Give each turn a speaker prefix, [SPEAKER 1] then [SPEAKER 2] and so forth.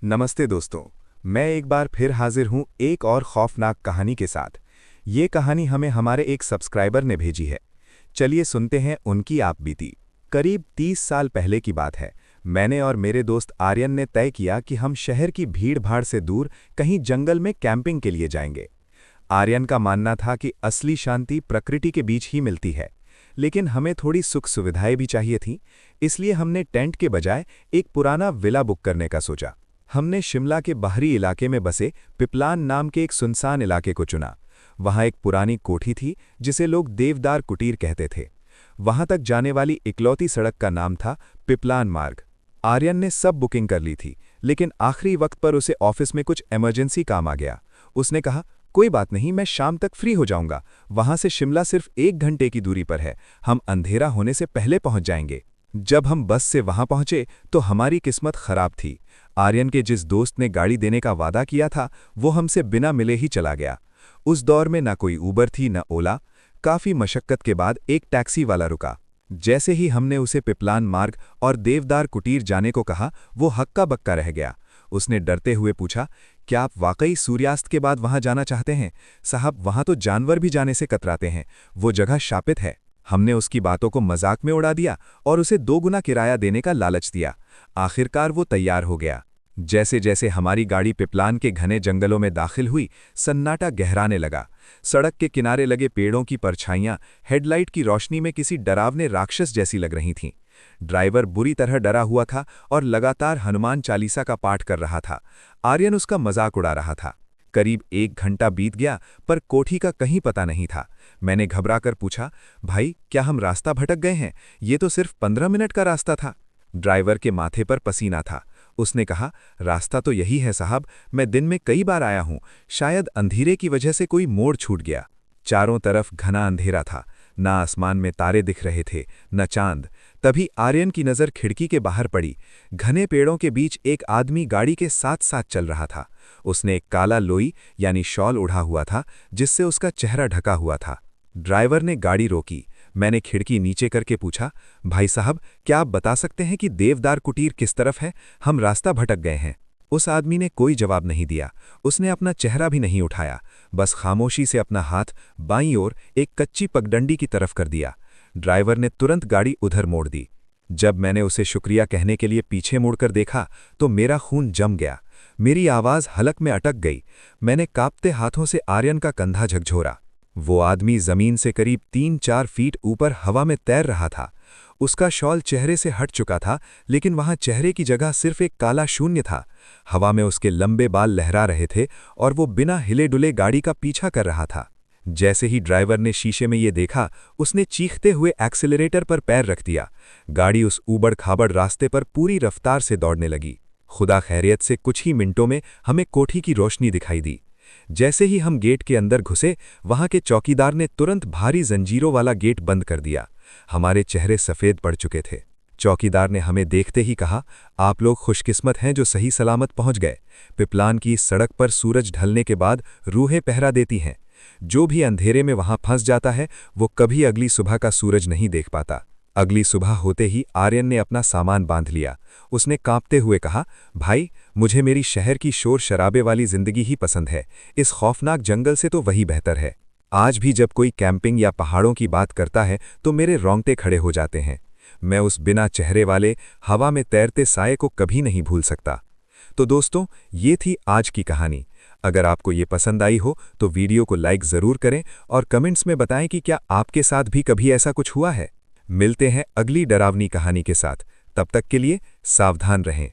[SPEAKER 1] नमस्ते दोस्तों। मैं एक बार फिर हाजिर हूं एक और खौफनाक कहानी के साथ। ये कहानी हमें हमारे एक सब्सक्राइबर ने भेजी है। चलिए सुनते हैं उनकी आप बीती। करीब 30 साल पहले की बात है। मैंने और मेरे दोस्त आर्यन ने तय किया कि हम शहर की भीड़-भाड़ से दूर कहीं जंगल में कैंपिंग के लिए जाएंगे। आर्यन का मानना था कि असली शांति प्रकृति के बीच ही मिलती है, लेकिन हमें थोड़ी सुख सुविधाएं भी चाहिए थीं, इसलिए हमने टेंट के बजाय एक पुराना विला बुक करने का सोचा। हमने शिमला के बाहरी इलाके में बसे पिपलान नाम के एक सुनसान इलाके को चुना। वहां एक पुरानी कोठी थी जिसे लोग देवदार कुटीर कहते थे। वहां तक जाने वाली इकलौती सड़क का नाम था पिपलान मार्ग। आर्यन ने सब बुकिंग कर ली थी, लेकिन आखिरी वक्त पर उसे ऑफिस में कुछ इमरजेंसी काम आ गया। उसने कहा, कोई बात नहीं, मैं शाम तक फ्री हो जाऊंगा। वहां से शिमला सिर्फ 1 घंटे की दूरी पर है, हम अंधेरा होने से पहले पहुंच जाएंगे। जब हम बस से वहां पहुंचे तो हमारी किस्मत खराब थी। आर्यन के जिस दोस्त ने गाड़ी देने का वादा किया था वो हमसे बिना मिले ही चला गया। उस दौर में न कोई ऊबर थी न ओला। काफी मशक्कत के बाद एक टैक्सी वाला रुका। जैसे ही हमने उसे पिपलान मार्ग और देवदार कुटीर जाने को कहा, वो हक्का बक्का रह गया। उसने डरते हुए पूछा, क्या आप वाकई सूर्यास्त के बाद वहां जाना चाहते हैं? साहब, वहां तो जानवर भी जाने से कतराते हैं, वो जगह शापित है। हमने उसकी बातों को मजाक में उड़ा दिया और उसे 2 गुना किराया देने का लालच दिया। आखिरकार वो तैयार हो गया। जैसे जैसे हमारी गाड़ी पिपलान के घने जंगलों में दाखिल हुई, सन्नाटा गहराने लगा। सड़क के किनारे लगे पेड़ों की परछाइयां हेडलाइट की रोशनी में किसी डरावने राक्षस जैसी लग रही थीं। ड्राइवर बुरी तरह डरा हुआ था और लगातार हनुमान चालीसा का पाठ कर रहा था। आर्यन उसका मजाक उड़ा रहा था। करीब 1 घंटा बीत गया, पर कोठी का कहीं पता नहीं था। मैंने घबराकर पूछा, भाई, क्या हम रास्ता भटक गए हैं? ये तो सिर्फ 15 मिनट का रास्ता था। ड्राइवर के माथे पर पसीना था। उसने कहा, रास्ता तो यही है साहब, मैं दिन में कई बार आया हूं, शायद अंधेरे की वजह से कोई मोड़ छूट गया। चारों तरफ घना अंधेरा था, ना आसमान में तारे दिख रहे थे न चांद। तभी आर्यन की नज़र खिड़की के बाहर पड़ी। घने पेड़ों के बीच एक आदमी गाड़ी के साथ साथ चल रहा था। उसने एक काला लोई यानी शॉल उड़ा हुआ था, जिससे उसका चेहरा ढका हुआ था। ड्राइवर ने गाड़ी रोकी। मैंने खिड़की नीचे करके पूछा, भाई साहब, क्या आप बता सकते हैं कि देवदार कुटीर किस तरफ है? हम रास्ता भटक गए हैं। उस आदमी ने कोई जवाब नहीं दिया। उसने अपना चेहरा भी नहीं उठाया, बस खामोशी से अपना हाथ बाईं ओर एक कच्ची पगडंडी की तरफ कर दिया। ड्राइवर ने तुरंत गाड़ी उधर मोड़ दी। जब मैंने उसे शुक्रिया कहने के लिए पीछे मुड़कर देखा तो मेरा खून जम गया। मेरी आवाज़ हलक में अटक गई। मैंने कांपते हाथों से आर्यन का कंधा झकझोरा। वो आदमी जमीन से करीब 3-4 फीट ऊपर हवा में तैर रहा था। उसका शॉल चेहरे से हट चुका था, लेकिन वहां चेहरे की जगह सिर्फ एक काला शून्य था। हवा में उसके लंबे बाल लहरा रहे थे और वो बिना हिले डुले गाड़ी का पीछा कर रहा था। जैसे ही ड्राइवर ने शीशे में ये देखा, उसने चीखते हुए एक्सीलरेटर पर पैर रख दिया। गाड़ी उस ऊबड़ खाबड़ रास्ते पर पूरी रफ्तार से दौड़ने लगी। खुदा खैरियत से कुछ ही मिनटों में हमें कोठी की रोशनी दिखाई दी। जैसे ही हम गेट के अंदर घुसे, वहां के चौकीदार ने तुरंत भारी जंजीरों वाला गेट बंद कर दिया। हमारे चेहरे सफ़ेद पड़ चुके थे। चौकीदार ने हमें देखते ही कहा, आप लोग खुशकिस्मत हैं जो सही सलामत पहुंच गए। पिपलान की इस सड़क पर सूरज ढलने के बाद रूहें पहरा देती हैं। जो भी अंधेरे में वहां फंस जाता है, वो कभी अगली सुबह का सूरज नहीं देख पाता। अगली सुबह होते ही आर्यन ने अपना सामान बांध लिया। उसने कांपते हुए कहा, भाई, मुझे मेरी शहर की शोर शराबे वाली जिंदगी ही पसंद है। इस खौफनाक जंगल से तो वही बेहतर है। आज भी जब कोई कैंपिंग या पहाड़ों की बात करता है तो मेरे रोंगटे खड़े हो जाते हैं। मैं उस बिना चेहरे वाले हवा में तैरते साये को कभी नहीं भूल सकता। तो दोस्तों, ये थी आज की कहानी। अगर आपको ये पसंद आई हो तो वीडियो को लाइक ज़रूर करें और कमेंट्स में बताएं कि क्या आपके साथ भी कभी ऐसा कुछ हुआ है। मिलते हैं अगली डरावनी कहानी के साथ। तब तक के लिए सावधान रहें।